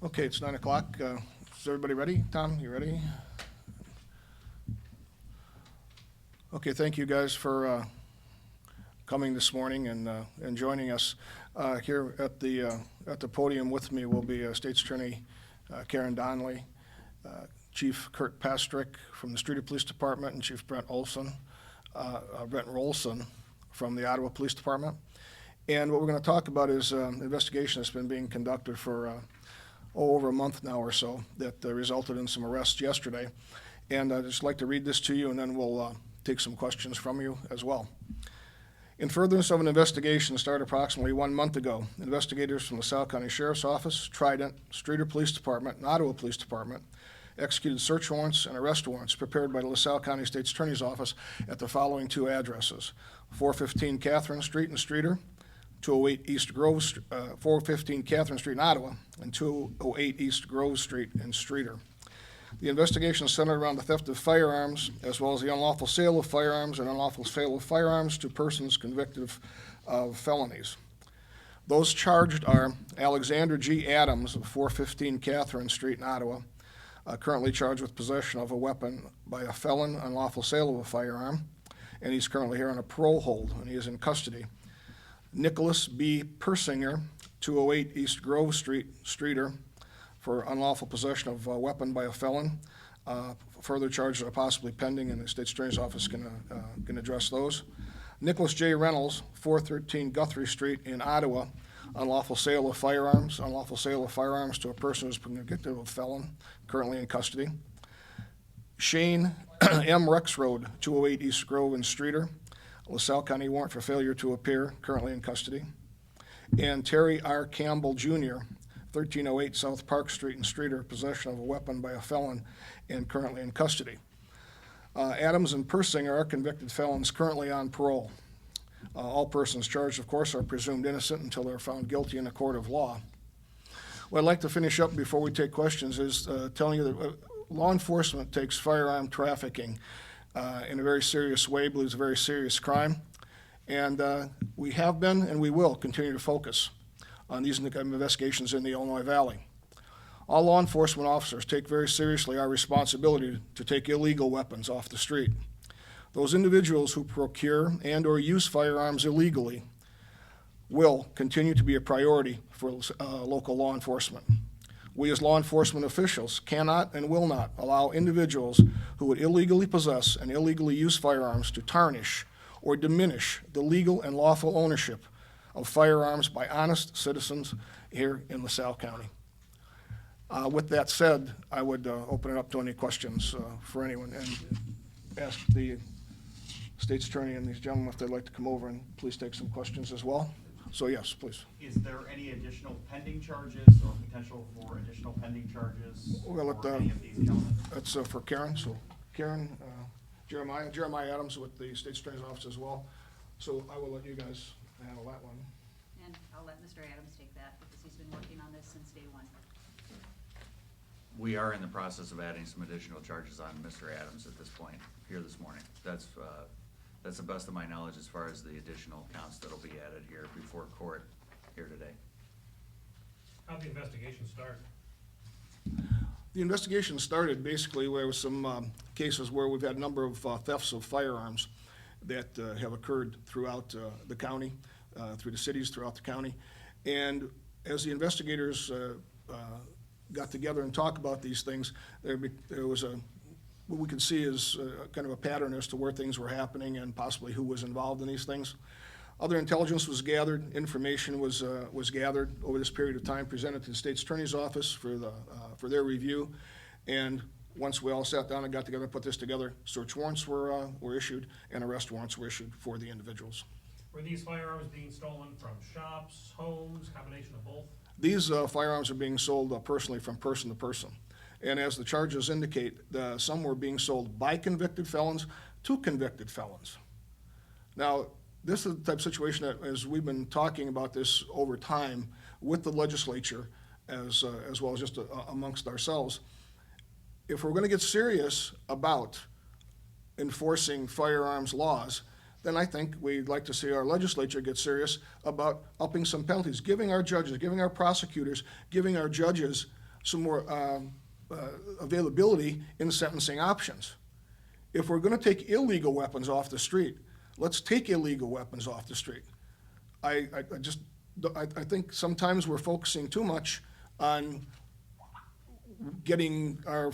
Okay, it's 9 o'clock. Is everybody ready? Tom, you ready? Okay, thank you guys for coming this morning and joining us. Here at the podium with me will be State's Attorney Karen Donnelly, Chief Kurt Pastrick from the Streator Police Department, and Chief Brent Rolson from the Ottawa Police Department. And what we're going to talk about is an investigation that's been being conducted for over a month now or so that resulted in some arrests yesterday. And I'd just like to read this to you, and then we'll take some questions from you as well. In furtherance of an investigation started approximately 1 month ago, investigators from LaSalle County Sheriff's Office, Trident, Streator Police Department, and Ottawa Police Department executed search warrants and arrest warrants prepared by the LaSalle County State's Attorney's Office at the following two addresses: 415 Catherine Street in Streator, 208 East Grove, 415 Catherine Street in Ottawa, and 208 East Grove Street in Streator. The investigation centered around the theft of firearms, as well as the unlawful sale of firearms and unlawful sale of firearms to persons convicted of felonies. Those charged are Alexander G. Adams of 415 Catherine Street in Ottawa, currently charged with possession of a weapon by a felon, unlawful sale of a firearm, and he's currently here on a parole hold, and he is in custody. Nicholas B. Persinger, 208 East Grove Street, Streator, for unlawful possession of a weapon by a felon. Further charges are possibly pending, and the State's Attorney's Office can address those. Nicholas J. Reynolds, 413 Guthrie Street in Ottawa, unlawful sale of firearms to a person who's been convicted of a felon, currently in custody. Shane M. Rexroad, 208 East Grove in Streator, LaSalle County warrant for failure to appear, currently in custody. And Terry R. Campbell Jr., 1308 South Park Street in Streator, possession of a weapon by a felon and currently in custody. Adams and Persinger are convicted felons currently on parole. All persons charged, of course, are presumed innocent until they're found guilty in a court of law. What I'd like to finish up before we take questions is telling you that law enforcement takes firearm trafficking in a very serious way, believes a very serious crime. And we have been and we will continue to focus on these investigations in the Illinois Valley. All law enforcement officers take very seriously our responsibility to take illegal weapons off the street. Those individuals who procure and or use firearms illegally will continue to be a priority for local law enforcement. We as law enforcement officials cannot and will not allow individuals who would illegally possess and illegally use firearms to tarnish or diminish the legal and lawful ownership of firearms by honest citizens here in LaSalle County. With that said, I would open it up to any questions for anyone and ask the State's Attorney and these gentlemen if they'd like to come over and please take some questions as well. So yes, please. Is there any additional pending charges or potential for additional pending charges Well, for any of these gentlemen? That's for Karen. So Karen, Jeremiah Adams with the State's Attorney's Office as well. So I will let you guys handle that one. And I'll let Mr. Adams take that because he's been working on this since day one. We are in the process of adding some additional charges on Mr. Adams at this point, here this morning. That's the best of my knowledge as far as the additional counts that'll be added here before court here today. How'd the investigation start? The investigation started basically where there was some cases where we've had a number of thefts of firearms that have occurred throughout the county, through the cities throughout the county. And as the investigators got together and talked about these things, there was what we could see is kind of a pattern as to where things were happening and possibly who was involved in these things. Other intelligence was gathered, information was gathered over this period of time, presented to the State's Attorney's Office for their review. And once we all sat down and got together and put this together, search warrants were issued and arrest warrants were issued for the individuals. Were these firearms being stolen from shops, homes, combination of both? These firearms are being sold personally from person to person. And as the charges indicate, some were being sold by convicted felons to convicted felons. Now, this is the type of situation that, as we've been talking about this over time with the legislature, as well as just amongst ourselves, if we're going to get serious about enforcing firearms laws, then I think we'd like to see our legislature get serious about upping some penalties, giving our judges, giving our prosecutors, giving our judges some more availability in sentencing options. If we're gonna take illegal weapons off the street, let's take illegal weapons off the street. I think sometimes we're focusing too much on getting our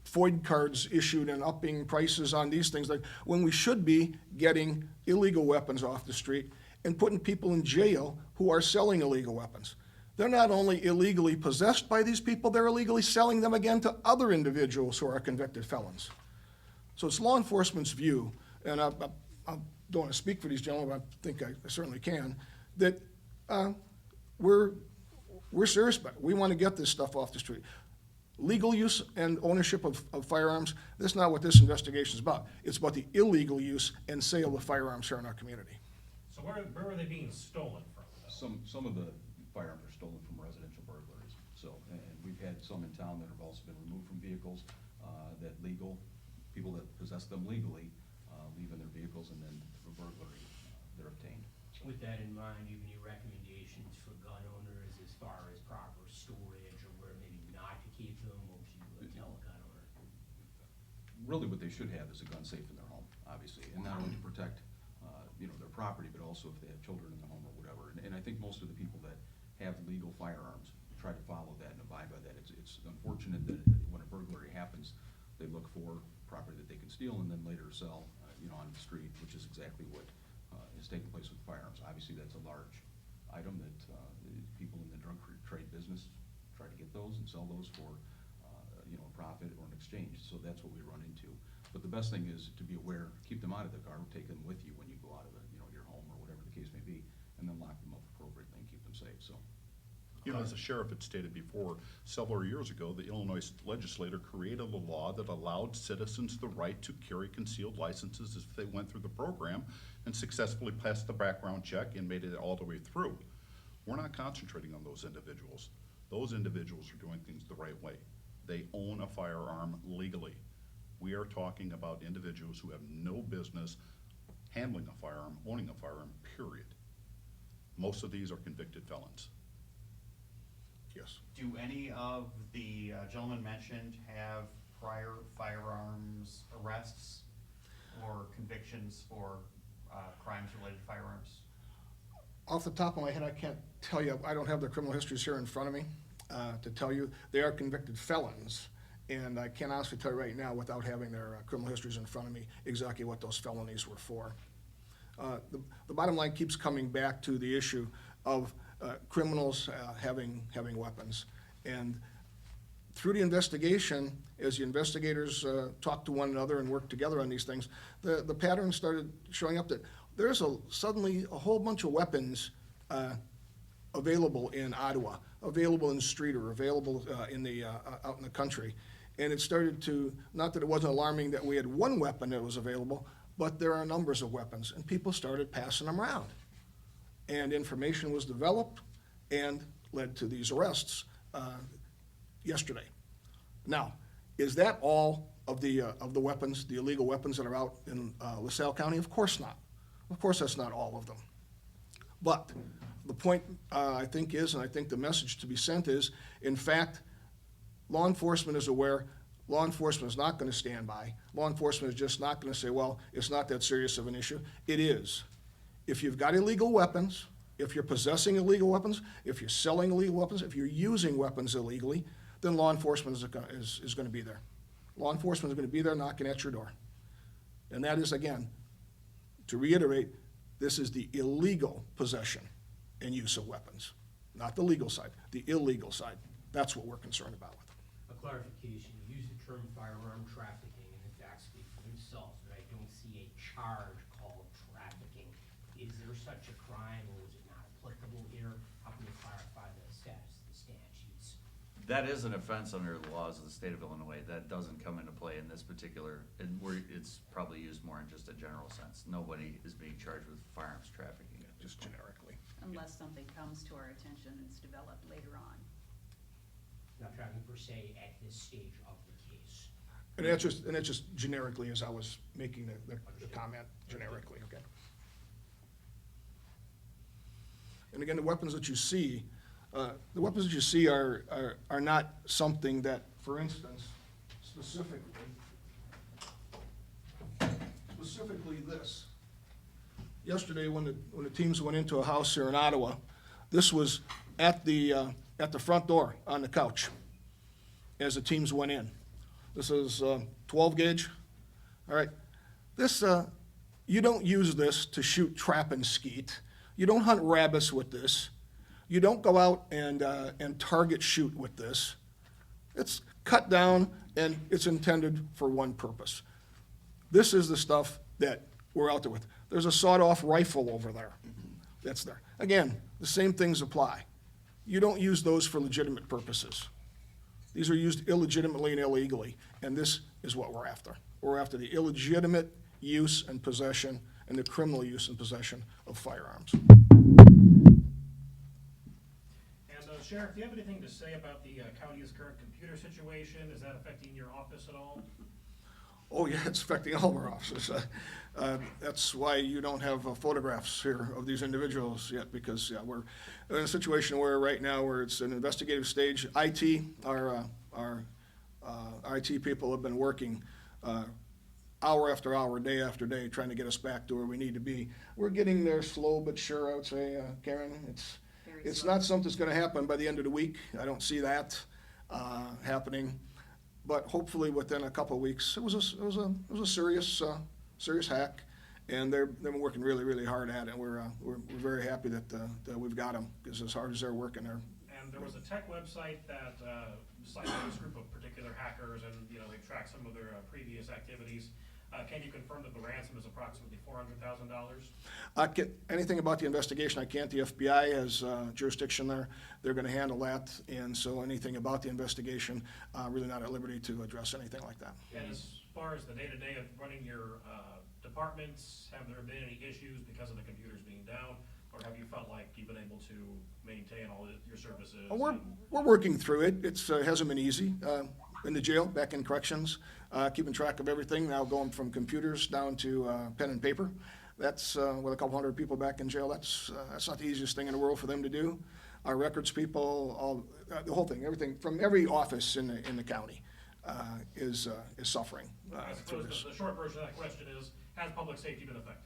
FOID cards issued and upping prices on these things, like, when we should be getting illegal weapons off the street and putting people in jail who are selling illegal weapons. They're not only illegally possessed by these people, they're illegally selling them again to other individuals who are convicted felons. So it's law enforcement's view, and I don't want to speak for these gentlemen, but I think I certainly can, that we're serious about it. We want to get this stuff off the street. Legal use and ownership of firearms, that's not what this investigation is about. It's about the illegal use and sale of firearms here in our community. So where are they being stolen from? Some of the firearms are stolen from residential burglaries, so, and we've had some in town that have also been removed from vehicles, that people that possess them legally, leave in their vehicles, and then for burglary, they're obtained. With that in mind, do you have any recommendations for gun owners as far as proper storage or where maybe not to keep them? What would you tell a gun owner? Really, what they should have is a gun safe in their home, obviously, and not only to protect, their property, but also if they have children in the home or whatever. And I think most of the people that have legal firearms try to follow that and abide by that. It's unfortunate that when a burglary happens, they look for property that they can steal and then later sell, on the street, which is exactly what is taking place with firearms. Obviously, that's a large item that people in the drug trade business try to get those and sell those for, a profit or an exchange. So that's what we run into. But the best thing is to be aware, keep them out of the car, take them with you when you go out of your home or whatever the case may be, and then lock them up appropriately and keep them safe, so. As the sheriff had stated before, several years ago, the Illinois legislature created a law that allowed citizens the right to carry concealed licenses if they went through the program and successfully passed the background check and made it all the way through. We're not concentrating on those individuals. Those individuals are doing things the right way. They own a firearm legally. We are talking about individuals who have no business handling a firearm, owning a firearm, period. Most of these are convicted felons. Yes. Do any of the gentlemen mentioned have prior firearms arrests or convictions for crimes related to firearms? Off the top of my head, I can't tell you, I don't have their criminal histories here in front of me to tell you. They are convicted felons, and I can't honestly tell you right now without having their criminal histories in front of me exactly what those felonies were for. The bottom line keeps coming back to the issue of criminals having weapons. And through the investigation, as the investigators talked to one another and worked together on these things, the pattern started showing up that there's suddenly a whole bunch of weapons available in Ottawa, available in Streeter, available out in the country. And it started to, not that it wasn't alarming that we had one weapon that was available, but there are numbers of weapons, and people started passing them around. And information was developed and led to these arrests yesterday. Now, is that all of the weapons, the illegal weapons that are out in LaSalle County? Of course not. Of course, that's not all of them. But the point, I think is, and I think the message to be sent is, in fact, law enforcement is aware. Law enforcement is not going to stand by. Law enforcement is just not going to say, well, it's not that serious of an issue. It is. If you've got illegal weapons, if you're possessing illegal weapons, if you're selling illegal weapons, if you're using weapons illegally, then law enforcement is going to be there. Law enforcement is going to be there knocking at your door. And that is, again, to reiterate, this is the illegal possession and use of weapons, not the legal side, the illegal side. That's what we're concerned about with. A clarification, you use the term firearm trafficking, and the facts speak for themselves, but I don't see a charge called trafficking. Is there such a crime, or is it not applicable here? How can you clarify the statutes? That is an offense under the laws of the state of Illinois. That doesn't come into play in this particular, it's probably used more in just a general sense. Nobody is being charged with firearms trafficking. Just generically. Unless something comes to our attention and it's developed later on. Not trafficking per se at this stage of the case. And that's just generically as I was making the comment, generically, okay? And again, the weapons that you see The weapons that you see are not something that, for instance, specifically this. Yesterday, when the teams went into a house here in Ottawa, this was at the front door on the couch as the teams went in. This is 12 gauge. All right. This, you don't use this to shoot trap and skeet. You don't hunt rabbits with this. You don't go out and target shoot with this. It's cut down and it's intended for one purpose. This is the stuff that we're out there with. There's a sawed-off rifle over there that's there. Again, the same things apply. You don't use those for legitimate purposes. These are used illegitimately and illegally, and this is what we're after. We're after the illegitimate use and possession and the criminal use and possession of firearms. And Sheriff, do you have anything to say about the county's current computer situation? Is that affecting your office at all? Oh, yeah, it's affecting all of our officers. That's why you don't have photographs here of these individuals yet, because yeah, we're in a situation where right now where it's an investigative stage. Our IT people have been working hour after hour, day after day, trying to get us back to where we need to be. We're getting there slow but sure, I would say, Karen. Very It's slow. not something that's going to happen by the end of the week. I don't see that happening. But hopefully within a couple of weeks, it was a serious hack, and they've been working really, really hard at it. We're very happy that we've got them, because as hard as they're working, And there was a tech website that cited this group of particular hackers, and, you know, they tracked some of their previous activities. Can you confirm that the ransom is approximately $400,000? Anything about the investigation, I can't. The FBI has jurisdiction there. They're going to handle that, and so anything about the investigation, really not at liberty to address anything like that. And as far as the day-to-day of running your departments, have there been any issues because of the computers being down? Or have you felt like you've been able to maintain all your services? We're working through it. It hasn't been easy. In the jail, back in corrections, keeping track of everything, now going from computers down to pen and paper. That's, with a couple hundred people back in jail, that's not the easiest thing in the world for them to do. Our records people, the whole thing, everything, from every office in the county is suffering I through suppose this. the short version of that question is, has public safety been affected?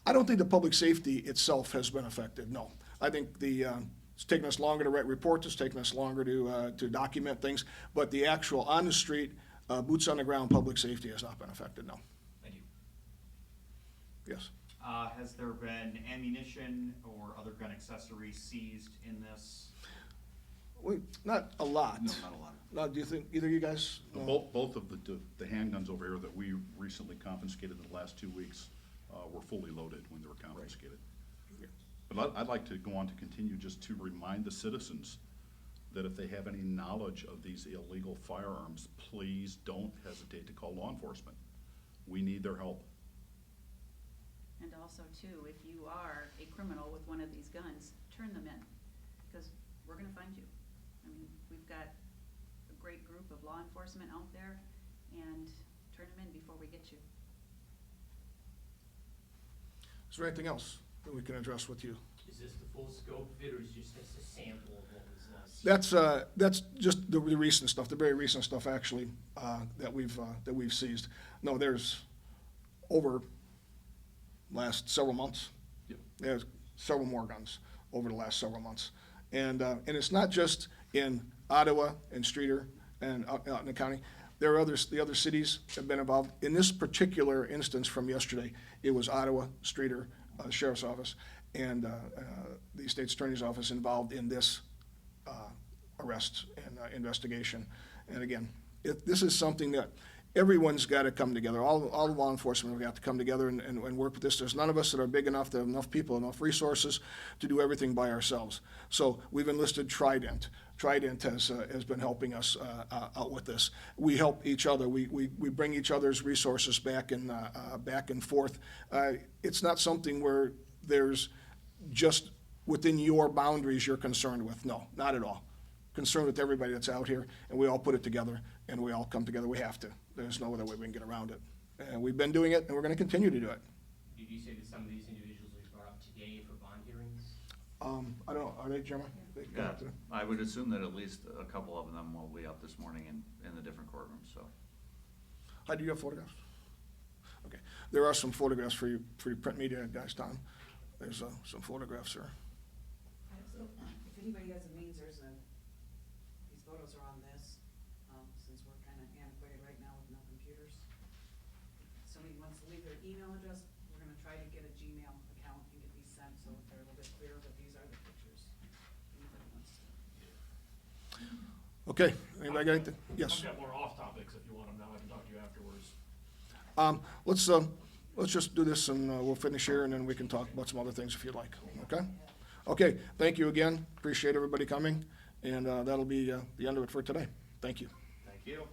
I don't think the public safety itself has been affected, no. I think it's taken us longer to write reports, it's taken us longer to document things, but the actual on the street, boots on the ground public safety has not been affected, no. Thank you. Yes. Has there been ammunition or other gun accessories seized in this? Not a lot. No, not a lot. No, do you think, either of you guys? No? Both of the handguns over here that we recently confiscated in the last 2 weeks were fully loaded when they were confiscated. But I'd like to go on to continue just to remind the citizens that if they have any knowledge of these illegal firearms, please don't hesitate to call law enforcement. We need their help. And also too, if you are a criminal with one of these guns, turn them in, because we're gonna find you. I mean, we've got a great group of law enforcement out there, and turn them in before we get you. Is there anything else that we can address with you? Is this the full scope of it, or is just this a sample of what was That's just the recent stuff, the very recent stuff actually, that we've seized. No, there's over last several months. Yep. There's several more guns over the last several months. And it's not just in Ottawa and Streeter and out in the county. There are the other cities have been involved. In this particular instance from yesterday, it was Ottawa, Streeter, Sheriff's Office, and the State's Attorney's Office involved in this arrest and investigation. And again, this is something that everyone's got to come together. All the law enforcement have got to come together and work with this. There's none of us that are big enough to have enough people, enough resources to do everything by ourselves. So we've enlisted Trident. Trident has been helping us out with this. We help each other. We bring each other's resources back and forth. It's not something where there's just within your boundaries you're concerned with. No, not at all. Concerned with everybody that's out here, and we all put it together, and we all come together. We have to. There's no other way we can get around it. And we've been doing it, and we're going to continue to do it. Did you say that some of these individuals were brought up today for bond hearings? I don't know, are they, Jeremy? They come Yeah, up to- I would assume that at least a couple of them will be up this morning in the different courtrooms, so. Hi, do you have photographs? Okay, there are some photographs for you print media guys, Tom. There's some photographs there. So, if anybody has a means, these photos are on this, since we're kind of antiquated right now with no computers. If somebody wants to leave their email address, we're gonna try to get a Gmail account and get these sent, so they're a little bit clearer, but these are the pictures. Anybody wants to. Okay, anybody got anything? Yes. I've got more off topics if you want them now, I can talk to you afterwards. Let's just do this and we'll finish here and then we can talk about some other things if you'd like, okay? Okay, thank you again. Appreciate everybody coming and that'll be the end of it for today. Thank you. Thank you.